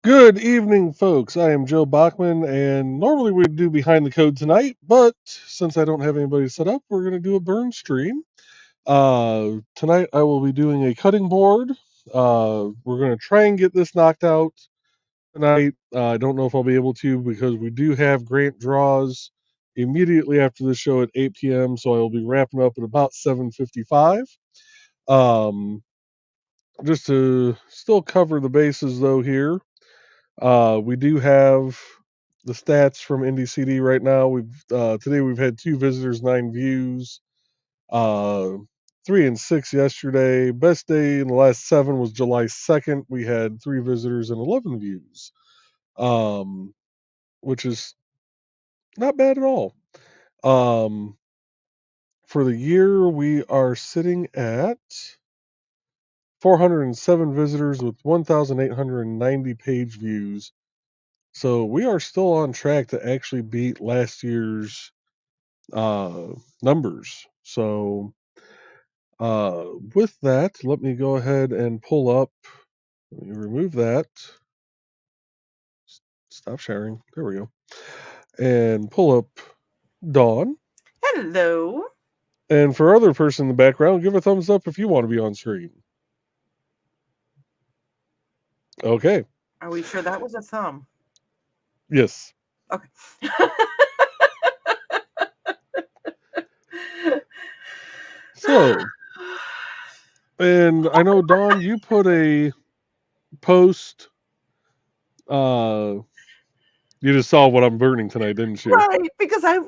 Good evening, folks. I am Joe Bachman, and normally we'd do Behind the Code tonight, but since I don't have anybody set up, we're going to do a burn stream. Tonight I will be doing a cutting board. We're going to try and get this knocked out tonight. I don't know if I'll be able to because we do have grant draws immediately after the show at 8 p.m., so I will be wrapping up at about 7:55. Um, just to still cover the bases, though, here. We do have the stats from NDCD right now. Today we've had 2 visitors, 9 views. 3 and 6 yesterday. Best day in the last 7 was July 2nd. We had 3 visitors and 11 views, which is not bad at all. For the year, we are sitting at 407 visitors with 1,890 page views. So we are still on track to actually beat last year's numbers. So with that, let me go ahead and pull up. Let me remove that. Stop sharing. There we go. And pull up Dawn. Hello. And for other person in the background, give a thumbs up if you want to be on screen. Okay. Are we sure that was a thumb? Yes. Okay. So, and I know Dawn, you put a post. You just saw what I'm burning tonight, didn't you? Right, because I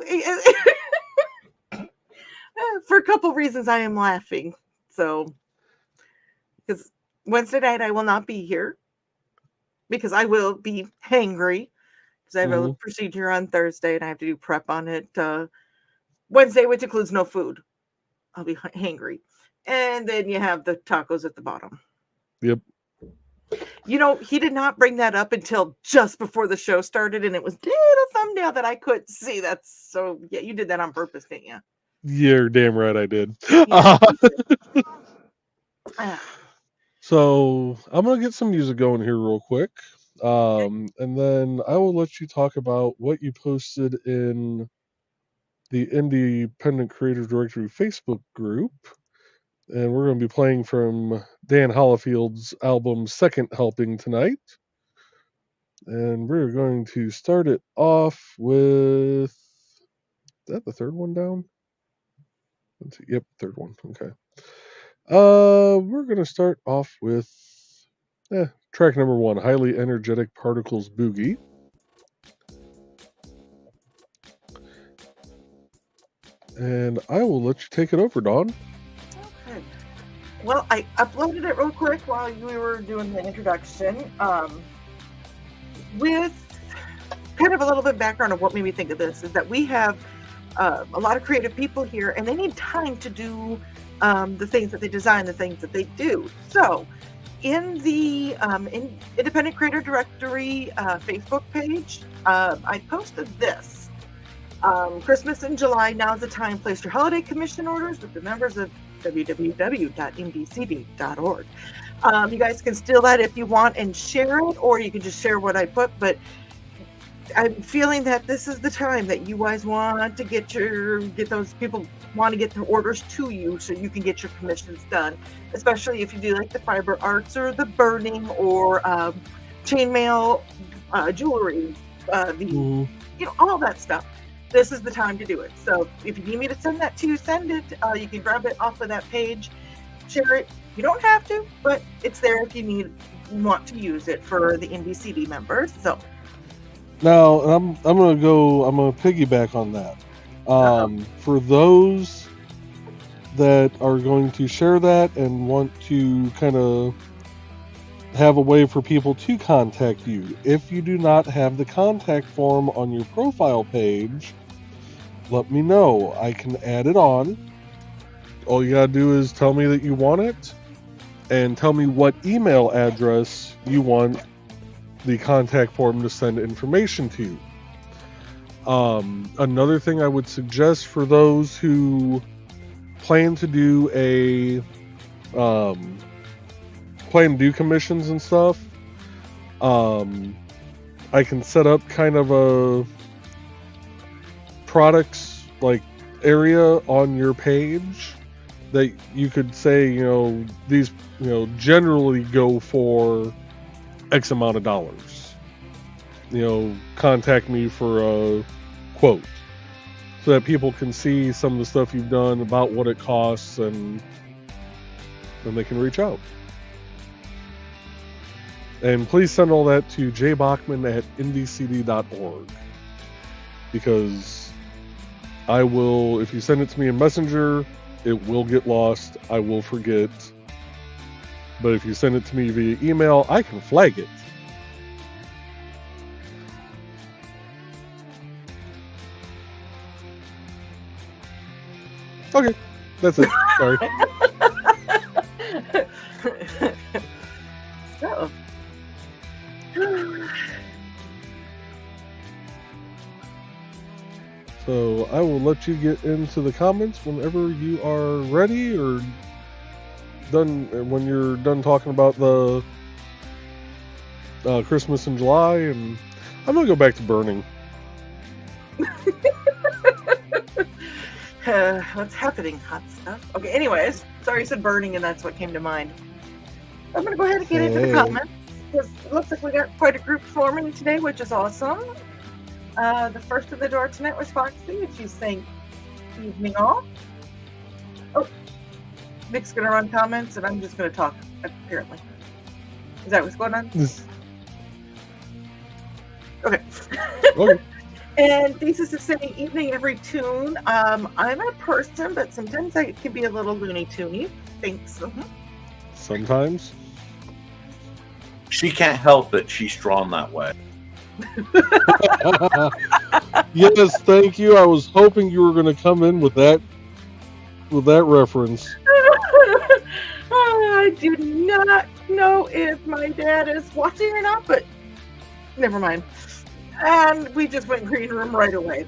for a couple reasons I am laughing. So, because Wednesday night I will not be here because I will be hangry because I have a Hmm. procedure on Thursday and I have to do prep on it Wednesday, which includes no food. I'll be hangry, and then you have the tacos at the bottom. Yep. You know, he did not bring that up until just before the show started, and it was little thumbnail that I couldn't see. That's so yeah, you did that on purpose, didn't you? You're damn right I did. Yeah. Ah, So I'm gonna get some music going here real quick, and then I will let you talk about what you posted in the Independent Creative Directory Facebook group, and we're going to be playing from Dan Hollifield's album Second Helping tonight, and we're going to start it off with. Is that the third one down? Let's see. Yep, third one. Okay. We're gonna start off with track number 1, Highly Energetic Particles Boogie. And I will let you take it over, Dawn. okay. Well, I uploaded it real quick while you were doing the introduction. With kind of a little bit of background of what made me think of this is that we have a lot of creative people here, and they need time to do the things that they design, the things that they do. So, in the Independent Creator Directory Facebook page, I posted this. Christmas in July, now's the time. Place your holiday commission orders with the members of www.mdcd.org. You guys can steal that if you want and share it, or you can just share what I put. But I'm feeling that this is the time that you guys want to get those people want to get their orders to you so you can get your commissions done, especially if you do like the fiber arts or the burning or chainmail jewelry, all that stuff. This is the time to do it. So if you need me to send that to you, send it. You can grab it off of that page, share it. You don't have to, but it's there if you want to use it for the NBCD members. So Now I'm gonna piggyback on that. For those that are going to share that and want to kind of have a way for people to contact you, if you do not have the contact form on your profile page, let me know. I can add it on. All you gotta do is tell me that you want it and tell me what email address you want the contact form to send information to. Another thing I would suggest for those who plan to do commissions and stuff, I can set up kind of a products like area on your page that you could say, these, generally go for X amount of dollars. Contact me for a quote so that people can see some of the stuff you've done, about what it costs, and then they can reach out. And please send all that to jbachman@indiecd.org, because I will, if you send it to me in Messenger, it will get lost. I will forget. But if you send it to me via email, I can flag it. Okay, that's it. Sorry. So I will let you get into the comments whenever you are ready, or done, when you're done talking about the Christmas in July, and I'm gonna go back to burning. What's happening? Hot stuff. Okay, anyways, sorry you said burning and that's what came to mind. I'm going to go ahead and get into the comments, because it looks like we got quite a group forming today, which is awesome. The first to the door tonight was Foxy, and she's saying, evening all. Oh, Nick's going to run comments, and I'm just going to talk, apparently. Is that what's going on? Okay. Okay. And Thesis is saying, evening every tune. I'm a person, but sometimes I can be a little Looney Toony. Thanks. Sometimes. She can't help it. She's drawn that way. Yes, thank you. I was hoping you were going to come in with that reference. I do not know if my dad is watching or not, but never mind. And we just went green room right away.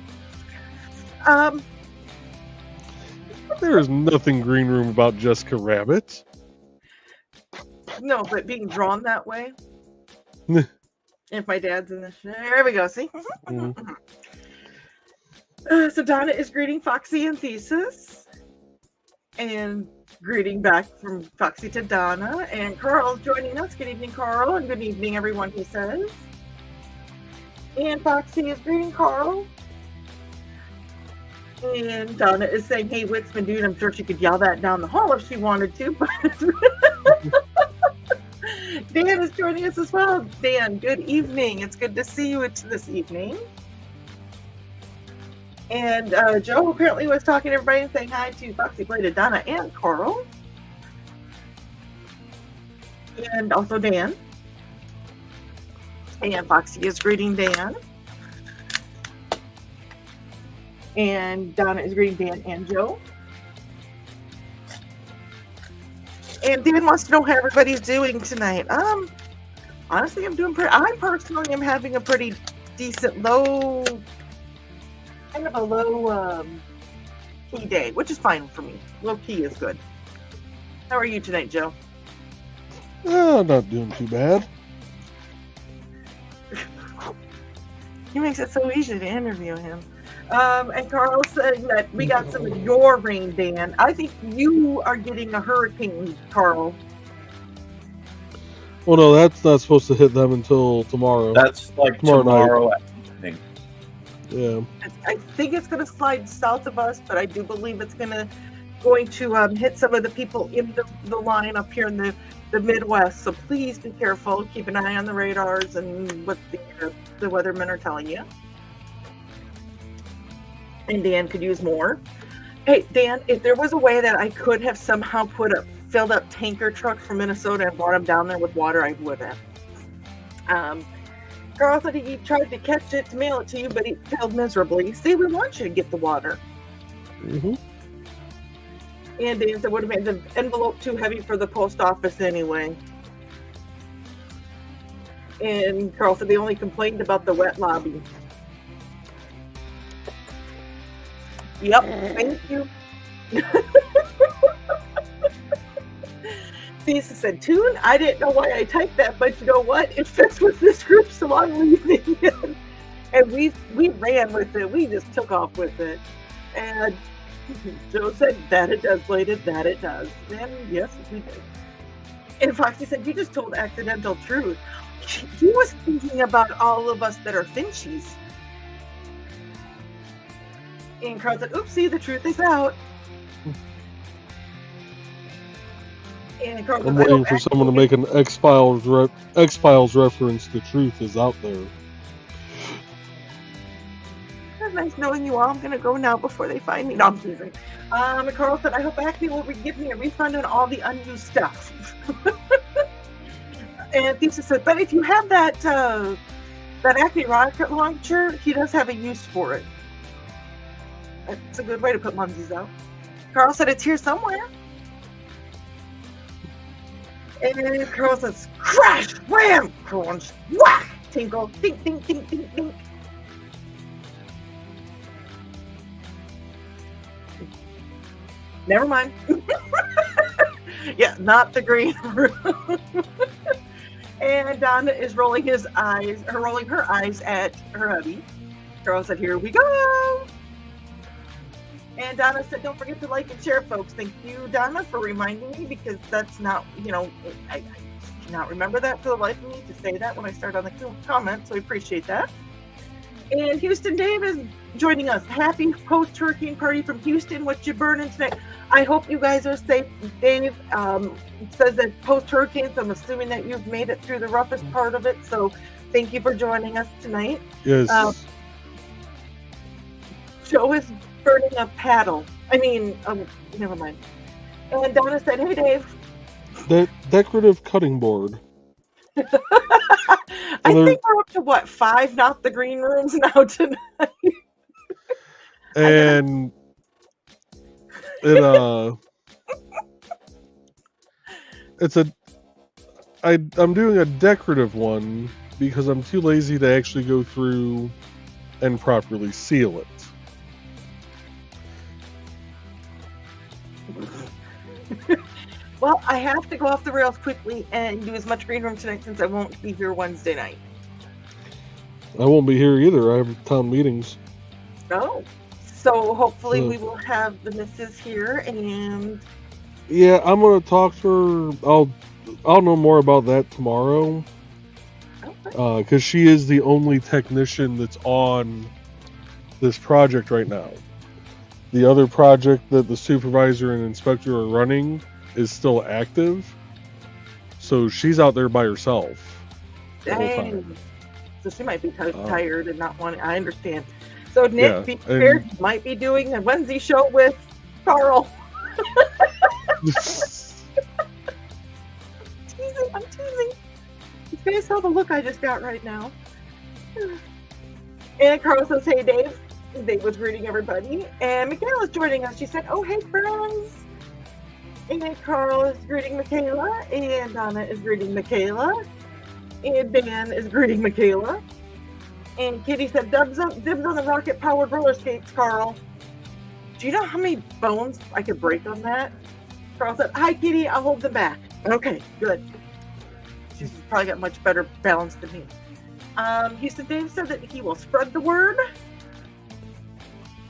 There is nothing green room about Jessica Rabbit. No, but being drawn that way. If my dad's in the show. There we go, see? So Donna is greeting Foxy and Thesis. And greeting back from Foxy to Donna. And Carl's joining us. Good evening, Carl. And good evening, everyone, he says. And Foxy is greeting Carl. And Donna is saying, hey, Witzman, dude, I'm sure she could yell that down the hall if she wanted to. But Dan is joining us as well. Dan, good evening. It's good to see you this evening. And Joe apparently was talking to everybody and saying hi to Foxy, Play, to Donna and Carl. And also Dan. And Foxy is greeting Dan. And Donna is greeting Dan and Joe. And Dan wants to know how everybody's doing tonight. Honestly, I'm doing pretty. I personally am having a pretty decent low key day, which is fine for me. Low key is good. How are you tonight, Joe? I'm not doing too bad. He makes it so easy to interview him. And Carl said that we got some of your rain, Dan. I think you are getting a hurricane, Carl. Well, no, that's not supposed to hit them until tomorrow. That's like tomorrow evening. Yeah. I think it's going to slide south of us, but I do believe it's going to hit some of the people in the line up here in the Midwest. So please be careful. Keep an eye on the radars and what the weathermen are telling you. And Dan could use more. Hey, Dan, if there was a way that I could have somehow filled up tanker trucks from Minnesota and brought them down there with water, I would have. Carl said he tried to catch it to mail it to you, but he failed miserably. See, we want you to get the water. Mm-hmm. And Dan said would have made the envelope too heavy for the post office anyway. And Carl said they only complained about the wet lobby. Yep, thank you. Thesa said, "Tune? I didn't know why I typed that, but you know what? It fits with this group, so I'm leaving." And we ran with it. We just took off with it. And Joe said, "That it does, Bladed, that it does." And yes, we did. And Foxy said, "You just told accidental truth." He was thinking about all of us that are Finchies. And Carl said, "Oopsie, the truth is out." And Carl I'm said, waiting for someone to make an X-Files reference. The truth is out there. "It's nice knowing you all. I'm going to go now before they find me." No, I'm teasing. And Carl said, "I hope Acme will give me a refund on all the unused stuff." And Thesis said, "But if you have that Acme rocket launcher, he does have a use for it." That's a good way to put Mumsies out. Carl said, "It's here somewhere." And Carl says, "Crash, wham, crunch, whack, tinkle, dink, dink, dink, dink, dink." Never mind. Yeah, not the green room. And Donna is rolling her eyes at her hubby. Carl said, "Here we go." And Donna said, "Don't forget to like and share, folks." Thank you, Donna, for reminding me, because that's not, I cannot remember that for the life of me to say that when I start on the comment, so I appreciate that. And Houston Dave is joining us. Happy post-hurricane party from Houston. What you burning tonight? I hope you guys are safe. Dave says that post-hurricane, so I'm assuming that you've made it through the roughest part of it, so thank you for joining us tonight. Yes. Joe is burning a paddle. Never mind. And Donna said, "Hey, Dave." That decorative cutting board. I think we're up to what, 5 not the green rooms now tonight. And I'm doing a decorative one because I'm too lazy to actually go through and properly seal it. Well, I have to go off the rails quickly and do as much green room tonight since I won't be here Wednesday night. I won't be here either. I have town meetings. Oh. So hopefully we will have the missus here, and yeah, I'm gonna talk to her. I'll know more about that tomorrow. Okay. Because she is the only technician that's on this project right now. The other project that the supervisor and inspector are running is still active, so she's out there by herself the whole time. So she might be tired and not wanting. I understand. So Nick, be prepared. You might be doing a Wednesday show with Carl. I'm teasing. You guys saw the look I just got right now. And Carl says, "Hey, Dave." Dave was greeting everybody. And Michaela's joining us. She said, "Oh, hey, friends." And Carl is greeting Michaela. And Donna is greeting Michaela. And Dan is greeting Michaela. And Kitty said, dibs on the rocket-powered roller skates, Carl." Do you know how many bones I could break on that? Carl said, "Hi, Kitty. I'll hold them back." Okay, good. She's probably got much better balance than me. Houston Dave said that he will spread the word.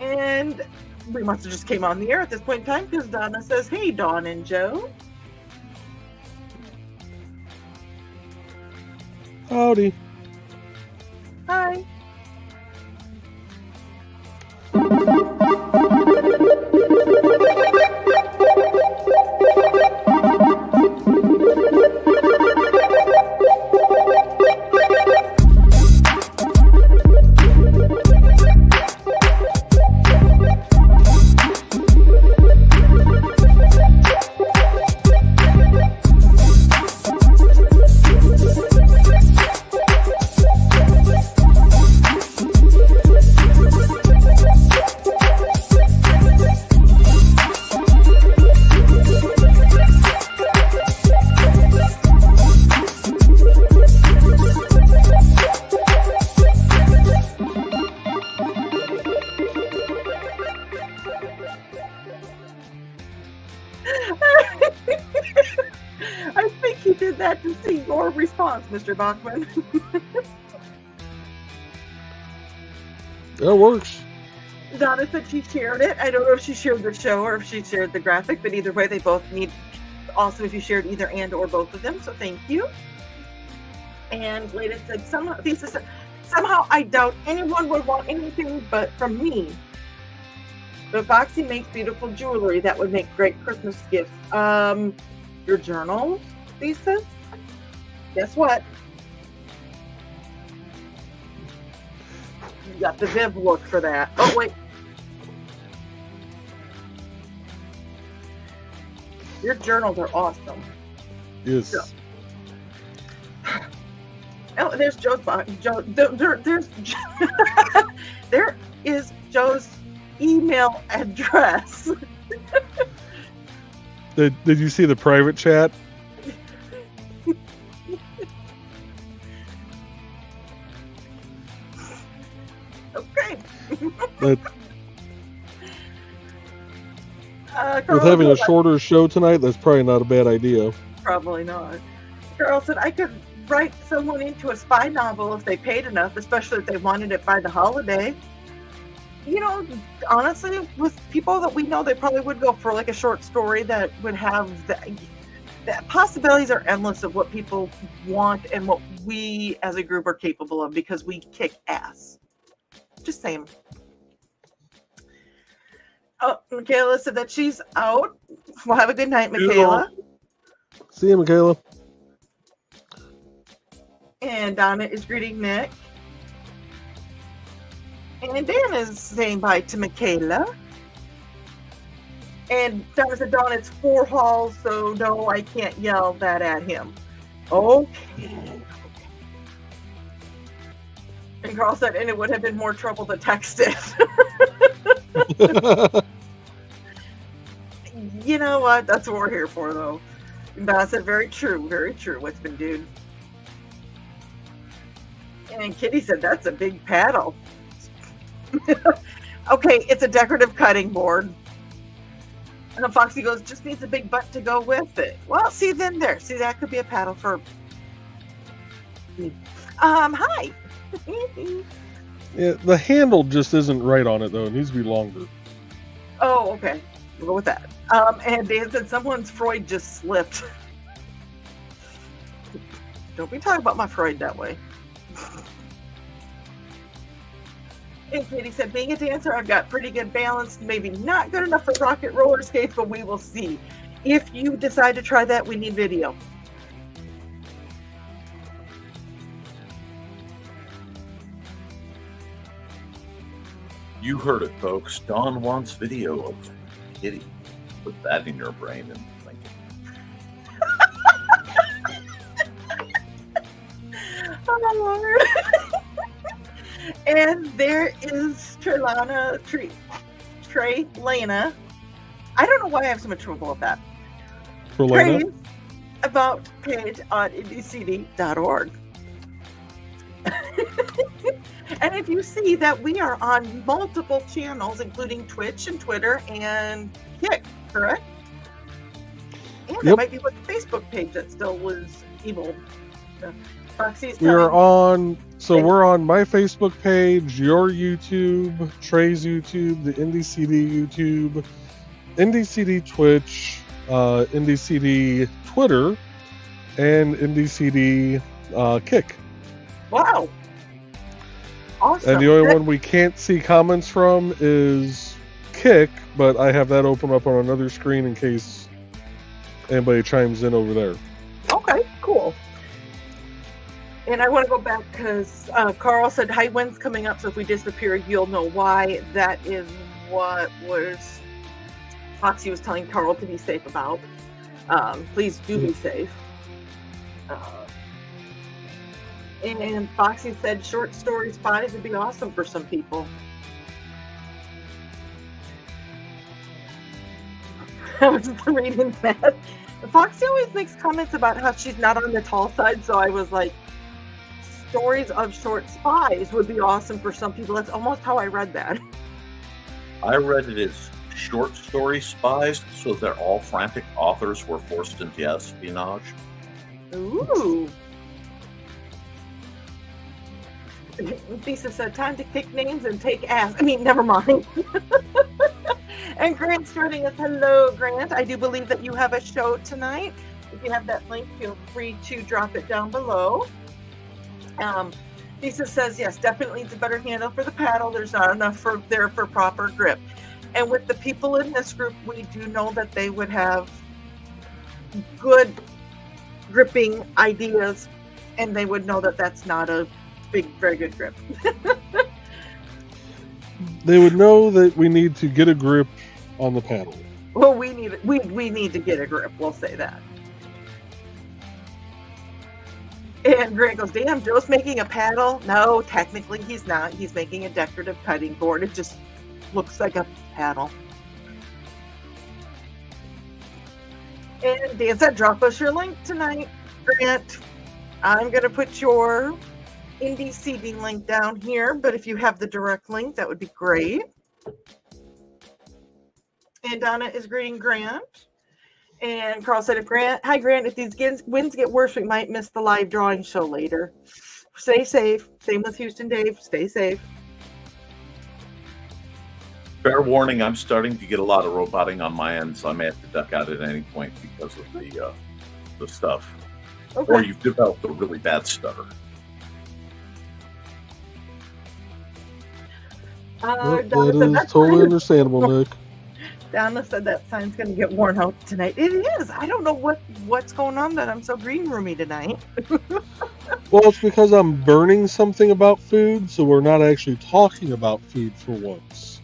And we must have just came on the air at this point in time because Donna says, "Hey, Dawn and Joe." Howdy. Hi. Foxy did that to see your response, Mr. Bachman. That works. Donna said she shared it. I don't know if she shared the show or if she shared the graphic, but either way, they both need. Also, if you shared either and or both of them, so thank you. And Leda said, somehow I doubt anyone would want anything but from me. But Foxy makes beautiful jewelry that would make great Christmas gifts. Your journal, Lisa? Guess what? You got the Viv look for that. Oh, wait. Your journals are awesome. Yes. So. Oh, there's Joe's box. There is Joe's email address. Did you see the private chat? Okay. With having a shorter show tonight, that's probably not a bad idea. Probably not. Carol said, I could write someone into a spy novel if they paid enough, especially if they wanted it by the holiday. You know, honestly, with people that we know, they probably would go for like a short story that would have the possibilities are endless of what people want and what we as a group are capable of because we kick ass. Just saying. Oh, Michaela said that she's out. Well, have a good night, Michaela. See you, Michaela. And Donna is greeting Nick. And Dan is saying bye to Michaela. And Donna said, Dawn, it's 4 halls, so no, I can't yell that at him. Okay. And Carl said, and it would have been more trouble to text it. You know what? That's what we're here for, though. And Donna said, very true, what's been dude. And Kitty said, that's a big paddle. Okay, it's a decorative cutting board. And then Foxy goes, just needs a big butt to go with it. Well, see, then there. See, that could be a paddle for me. Hi. Yeah, the handle just isn't right on it, though. It needs to be longer. Oh, okay. We'll go with that. And Dan said, someone's Freud just slipped. Don't be talking about my Freud that way. And Katie said, being a dancer, I've got pretty good balance. Maybe not good enough for rocket roller skates, but we will see. If you decide to try that, we need video. You heard it, folks. Dawn wants video of Kitty. Put that in your brain and think. Oh, Lord. And there is Trey Lena. I don't know why I have so much trouble with that. Trey's about page on indiecd.org. And if you see that we are on multiple channels, including Twitch and Twitter and Kick, correct? And there might be a Facebook page that still was evil. We're on my Facebook page, your YouTube, Trey's YouTube, the IndieCD YouTube, IndieCD Twitch, IndieCD Twitter, and IndieCD Kick. Wow. Awesome. And the only one we can't see comments from is Kick, but I have that open up on another screen in case anybody chimes in over there. Okay, cool. And I want to go back because Carl said high winds coming up, so if we disappear, you'll know why. That is what was Foxy was telling Carl to be safe about. Please do be safe. And Foxy said short story spies would be awesome for some people. I was reading that. Foxy always makes comments about how she's not on the tall side, so I was like, stories of short spies would be awesome for some people. That's almost how I read that. I read it as short story spies, so they're all frantic authors were forced into espionage. Ooh. Lisa said, time to pick names and take ass. I mean, never mind. And Grant's joining us. Hello, Grant. I do believe that you have a show tonight. If you have that link, feel free to drop it down below. Lisa says, yes, definitely needs a better handle for the paddle. There's not enough there for proper grip. And with the people in this group, we do know that they would have good gripping ideas, and they would know that that's not a very good grip. They would know that we need to get a grip on the paddle. Well, we need to get a grip. We'll say that. And Grant goes, damn, Joe's making a paddle. No, technically he's not. He's making a decorative cutting board. It just looks like a paddle. And Dan said, drop us your link tonight, Grant. I'm going to put your Indie CD link down here, but if you have the direct link, that would be great. And Donna is greeting Grant. And Carl said, hi Grant, if these winds get worse, we might miss the live drawing show later. Stay safe. Same with Houston Dave. Stay safe. Fair warning, I'm starting to get a lot of roboting on my end, so I may have to duck out at any point because of the stuff. Okay. Or you've developed a really bad stutter. That is totally understandable, Nick. Donna said that sign's going to get worn out tonight. It is. I don't know what's going on that I'm so green roomy tonight. Well, it's because I'm burning something about food, so we're not actually talking about food for once.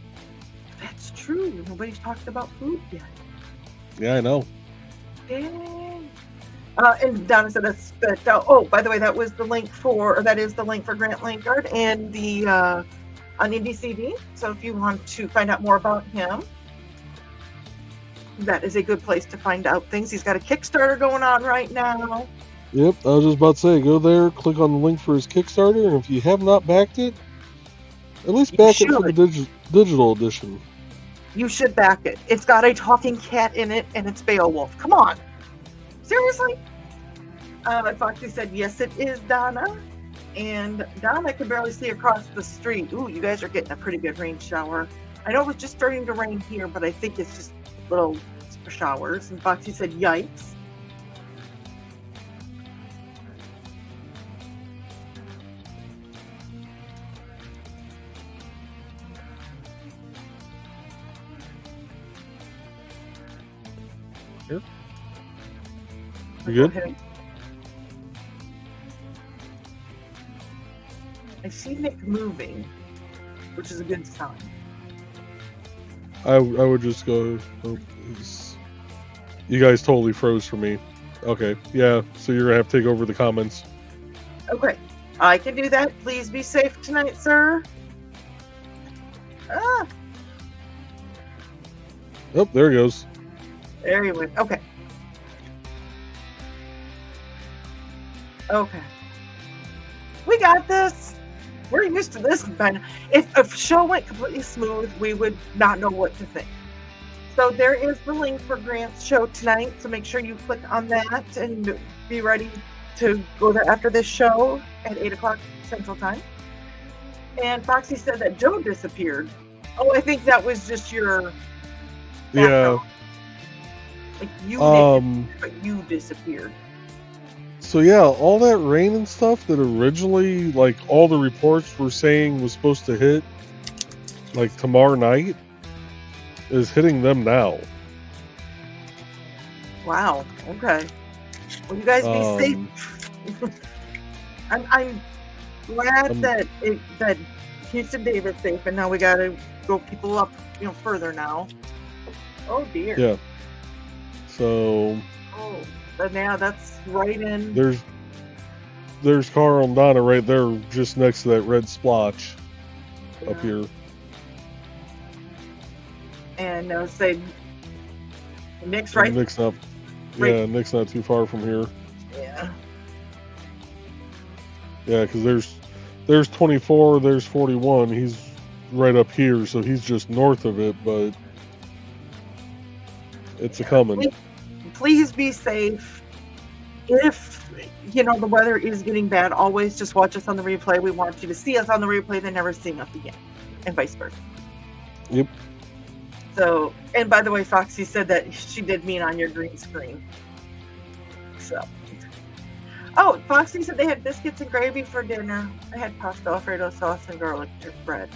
That's true. Nobody's talked about food yet. Yeah, I know. Dang. And Donna said oh, by the way, that is the link for Grant Lankard and the on Indie CD. So if you want to find out more about him, that is a good place to find out things. He's got a Kickstarter going on right now. Yep, I was just about to say, go there, click on the link for his Kickstarter, and if you have not backed it, at least back it for the digital edition. You should back it. It's got a talking cat in it, and it's Beowulf. Come on. Seriously? Foxy said, yes, it is, Donna. And Donna can barely see across the street. Ooh, you guys are getting a pretty good rain shower. I know it was just starting to rain here, but I think it's just little showers. And Foxy said, yikes. Here. You good? Okay. I see Nick moving, which is a good sign. I would just go. You guys totally froze for me. Okay, yeah. So you're gonna have to take over the comments. Okay, I can do that. Please be safe tonight, sir. Ah. Oh, there he goes. There he went. Okay. Okay. We got this. We're used to this by now. If a show went completely smooth, we would not know what to think. So there is the link for Grant's show tonight. So make sure you click on that and be ready to go there after this show at 8 o'clock Central Time. And Foxy said that Joe disappeared. Oh, I think that was just your background. Yeah. Like you but you disappeared. So yeah, all that rain and stuff that originally, like, all the reports were saying was supposed to hit, like, tomorrow night, is hitting them now. Wow. Okay. Well, you guys be safe. I'm glad that Houston Dave is safe, and now we gotta go people up, further now. Oh dear. Yeah. So. Oh. But now that's right in. There's Carl and Donna right there, just next to that red splotch up here. And say Nick's right. Nick's not. Right. Yeah, Nick's not too far from here. Yeah. Yeah, because there's 24, there's 41. He's right up here, so he's just north of it, but it's a coming. Please be safe. If the weather is getting bad. Always just watch us on the replay. We want you to see us on the replay, then never seeing us again, and vice versa. Yep. So, and by the way, Foxy said that she did mean on your green screen. So, oh, Foxy said they had biscuits and gravy for dinner. I had pasta Alfredo sauce and garlic bread.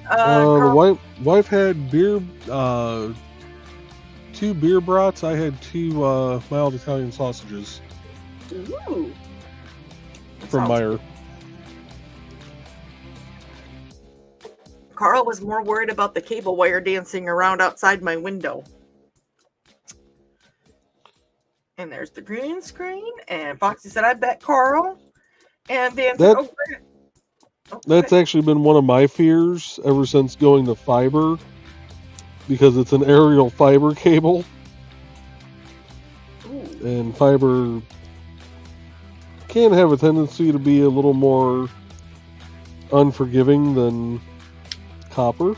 The wife had beer, 2 beer brats. I had 2 mild Italian sausages. Ooh. From Meyer. Carl was more worried about the cable wire dancing around outside my window. And there's the green screen. And Foxy said, I bet Carl. And Dan said, that's actually been one of my fears ever since going to fiber, because it's an aerial fiber cable. Ooh. And fiber can have a tendency to be a little more unforgiving than copper.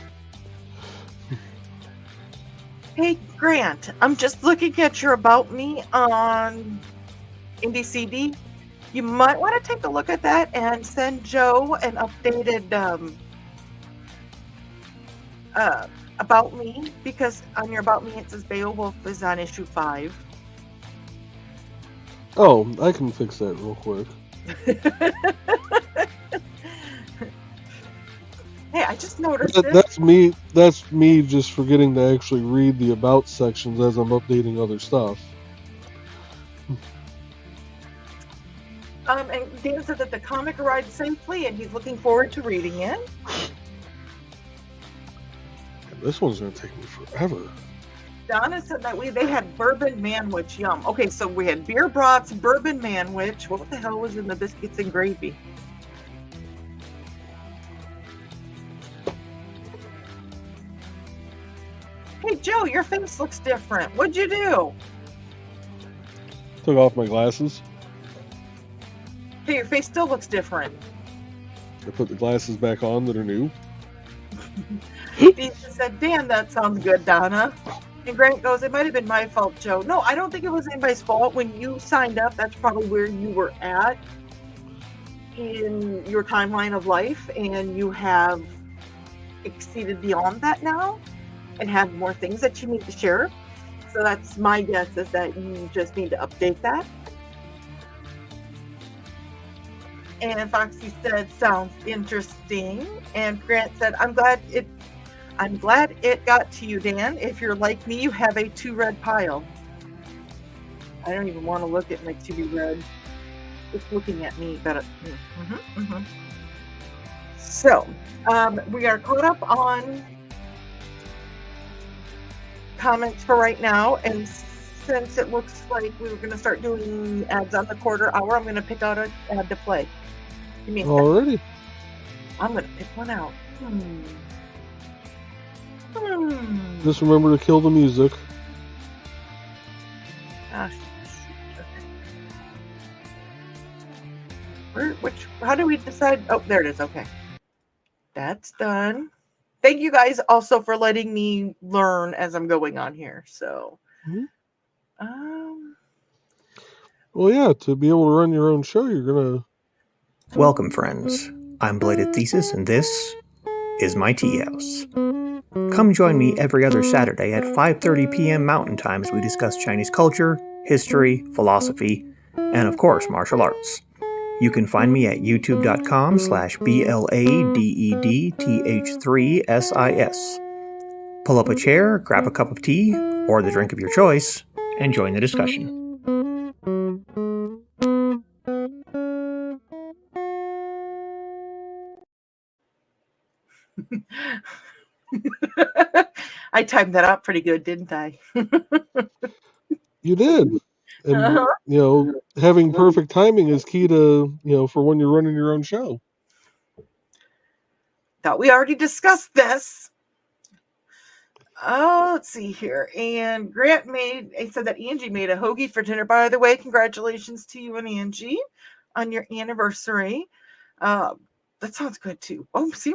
Hey, Grant, I'm just looking at your About Me on IndieCD. You might want to take a look at that and send Joe an updated About Me, because on your About Me it says Beowulf is on issue 5. Oh, I can fix that real quick. Hey, I just noticed That's me just forgetting to actually read the About sections as I'm updating other stuff. And Dan said that the comic arrived safely and he's looking forward to reading it. This one's going to take me forever. Donna said that they had bourbon manwich. Yum. Okay, so we had beer brats, bourbon manwich. What the hell was in the biscuits and gravy? Hey, Joe, your face looks different. What'd you do? Took off my glasses. Hey, your face still looks different. I put the glasses back on that are new. Dean said, Dan, that sounds good, Donna. And Grant goes, it might have been my fault, Joe. No, I don't think it was anybody's fault. When you signed up, that's probably where you were at in your timeline of life, and you have exceeded beyond that now and have more things that you need to share. So that's my guess, is that you just need to update that. And Foxy said, sounds interesting. And Grant said, I'm glad it got to you, Dan. If you're like me, you have a 2 red pile. I don't even want to look at my 2 red. It's looking at me. But So, we are caught up on comments for right now. And since it looks like we were going to start doing ads on the quarter hour, I'm going to pick out an ad to play. Give me a second. Already? I'm going to pick one out. Just remember to kill the music. How do we decide? Oh, there it is. Okay. That's done. Thank you guys also for letting me learn as I'm going on here. So, well, yeah, to be able to run your own show, you're going to... Welcome, friends. I'm Blighted Thesis, and this is my tea house. Come join me every other Saturday at 5:30 p.m. Mountain Time as we discuss Chinese culture, history, philosophy, and of course, martial arts. You can find me at youtube.com/BLADEDTH3SIS. Pull up a chair, grab a cup of tea, or the drink of your choice, and join the discussion. I timed that out pretty good, didn't I? You did. And, having perfect timing is key to, for when you're running your own show. Thought we already discussed this. Oh, let's see here. And Grant said that Angie made a hoagie for dinner. By the way, congratulations to you and Angie on your anniversary. That sounds good too. Oh, see,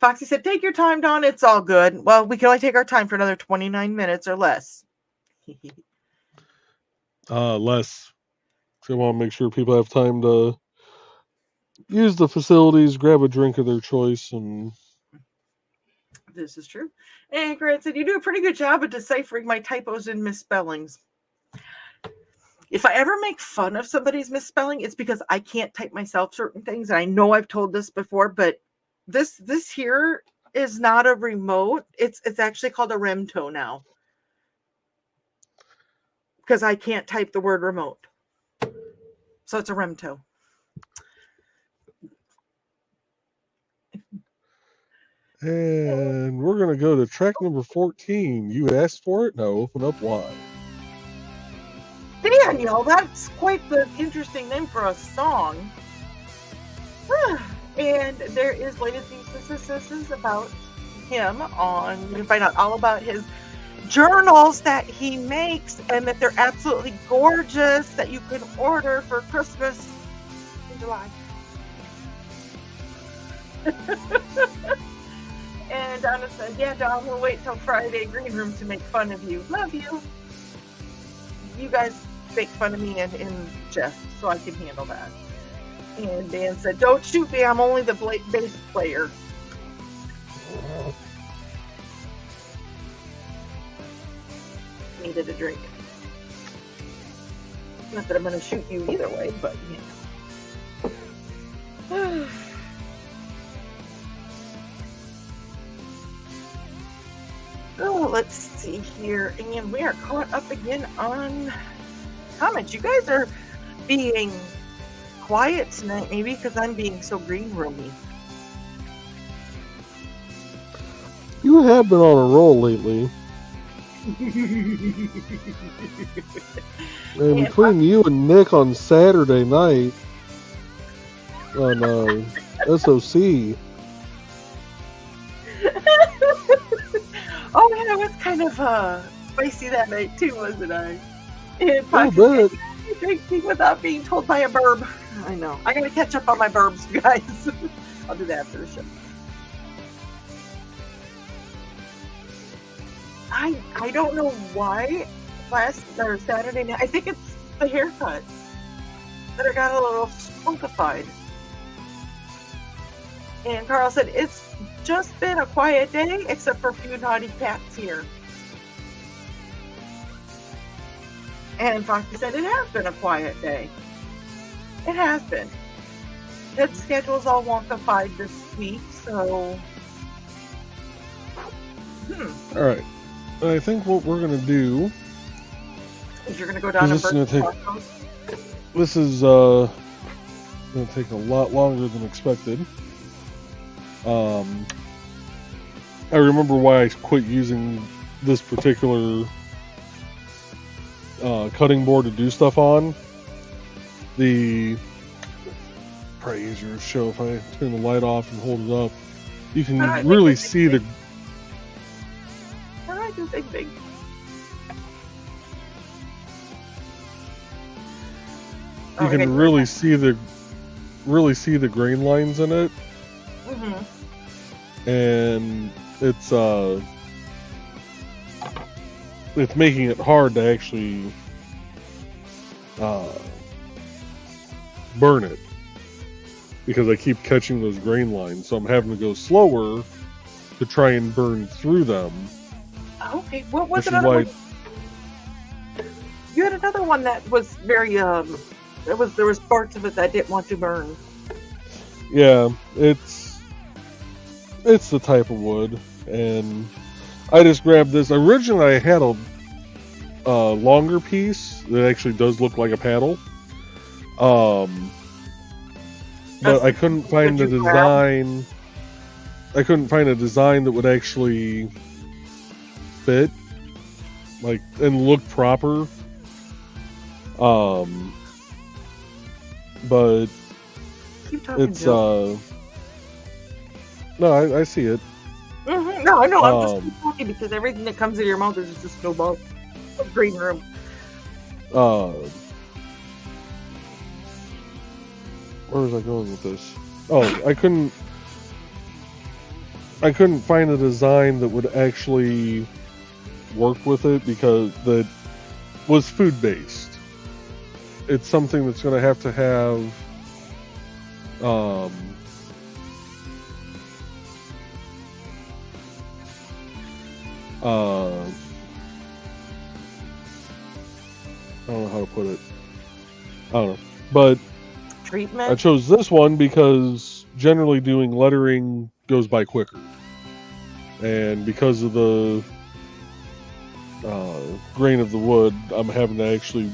Foxy said, take your time, Dawn. It's all good. Well, we can only take our time for another 29 minutes or less. Less. I want to make sure people have time to use the facilities, grab a drink of their choice, and This is true. And Grant said, you do a pretty good job of deciphering my typos and misspellings. If I ever make fun of somebody's misspelling, it's because I can't type myself certain things. And I know I've told this before, but this here is not a remote. It's actually called a Remto now. Because I can't type the word remote. So it's a Remto. And we're going to go to track number 14. You asked for it, now open up wide. Daniel, that's quite the interesting name for a song. And there is latest thesis about him on, you can find out all about his journals that he makes and that they're absolutely gorgeous that you can order for Christmas in July. And Donna said, yeah, Don, we'll wait till Friday green room to make fun of you. Love you. You guys make fun of me in jest, so I can handle that. And Dan said, don't shoot me, I'm only the bass player. Needed a drink. Not that I'm going to shoot you either way, but you know. Oh, let's see here. And we are caught up again on comments. You guys are being quiet tonight, maybe because I'm being so green roomy. You have been on a roll lately. And between you and Nick on Saturday night on SOC. Oh yeah, I was kind of spicy that night too, wasn't I? And I bet. drinking without being told by a burb. I know. I gotta catch up on my burbs, you guys. I'll do that after the show. I don't know why Saturday night. I think it's the haircut that I got a little spunkified. And Carl said it's just been a quiet day, except for a few naughty cats here. And Foxy said it has been a quiet day. It has been. Its schedule's all wonkified this week, so. All right. I think what we're gonna do is you're gonna go down and burn tacos. This is gonna take a lot longer than expected. I remember why I quit using this particular cutting board to do stuff on. The probably easier to show if I turn the light off and hold it up. You can really see the. All right, do big. You can really see the grain lines in it. Mm-hmm. And it's making it hard to actually burn it because I keep catching those grain lines, so I'm having to go slower to try and burn through them. Okay, what was another one? You had another one that was very there was parts of it that I didn't want to burn. Yeah, it's the type of wood, and I just grabbed this. Originally, I had a longer piece that actually does look like a paddle, but I couldn't find a design. I couldn't find a design that would actually fit, like, and look proper. But it's Joe. No, I see it. Mm-hmm. No, I know. I'm just talking because everything that comes in your mouth is just a snowball of green room. Where was I going with this? Oh, I couldn't find a design that would actually work with it because that was food based. it's something that's going to have I don't know how to put it. I don't know. But treatment. I chose this one because generally doing lettering goes by quicker. And because of the grain of the wood, I'm having to actually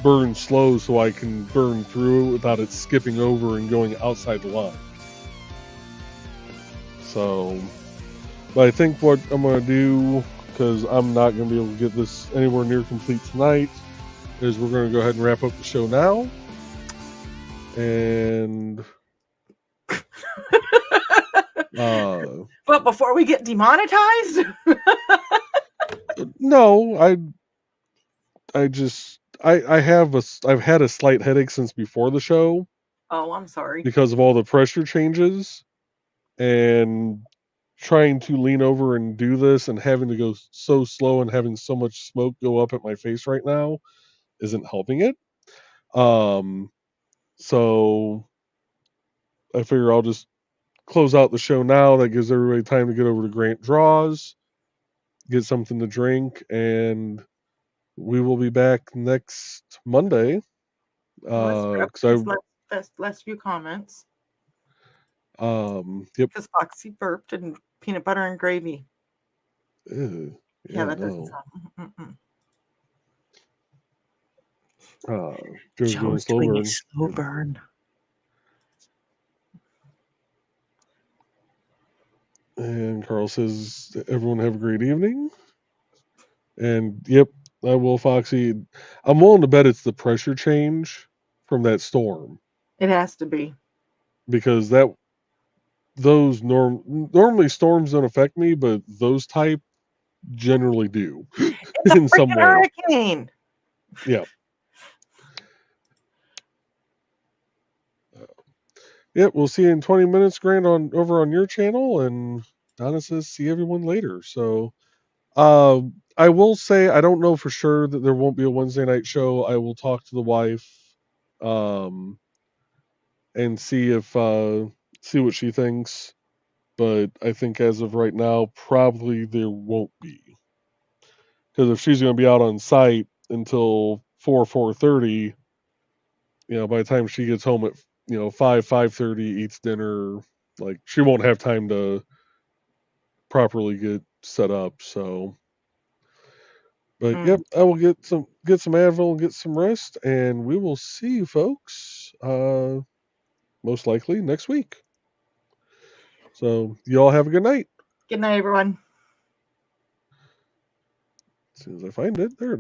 burn slow so I can burn through without it skipping over and going outside the line. So, but I think what I'm going to do, because I'm not going to be able to get this anywhere near complete tonight, is we're going to go ahead and wrap up the show now. And but before we get demonetized? No, I've had a slight headache since before the show. Oh, I'm sorry. Because of all the pressure changes and trying to lean over and do this and having to go so slow and having so much smoke go up at my face right now isn't helping it. So I figure I'll just close out the show now. That gives everybody time to get over to Grant Draws, get something to drink, and we will be back next Monday. Last few comments. Yep. Because Foxy burped and peanut butter and gravy. Ew, yeah, that doesn't sound. Joe's doing slow burn. And Carl says, everyone have a great evening. And yep, I will, Foxy. I'm willing to bet it's the pressure change from that storm. It has to be. Because normally storms don't affect me, but those type generally do. It's in some way. Hurricane. Yeah. Yep, we'll see you in 20 minutes, Grant, over on your channel, and Donna says see everyone later. So I will say I don't know for sure that there won't be a Wednesday night show. I will talk to the wife and see what she thinks. But I think as of right now, probably there won't be. Because if she's going to be out on site until 4:30, by the time she gets home at 5:30, eats dinner, like she won't have time to properly get set up. So, but yep, I will get some Advil and get some rest, and we will see you folks most likely next week. So you all have a good night. Good night, everyone. As soon as I find it, there.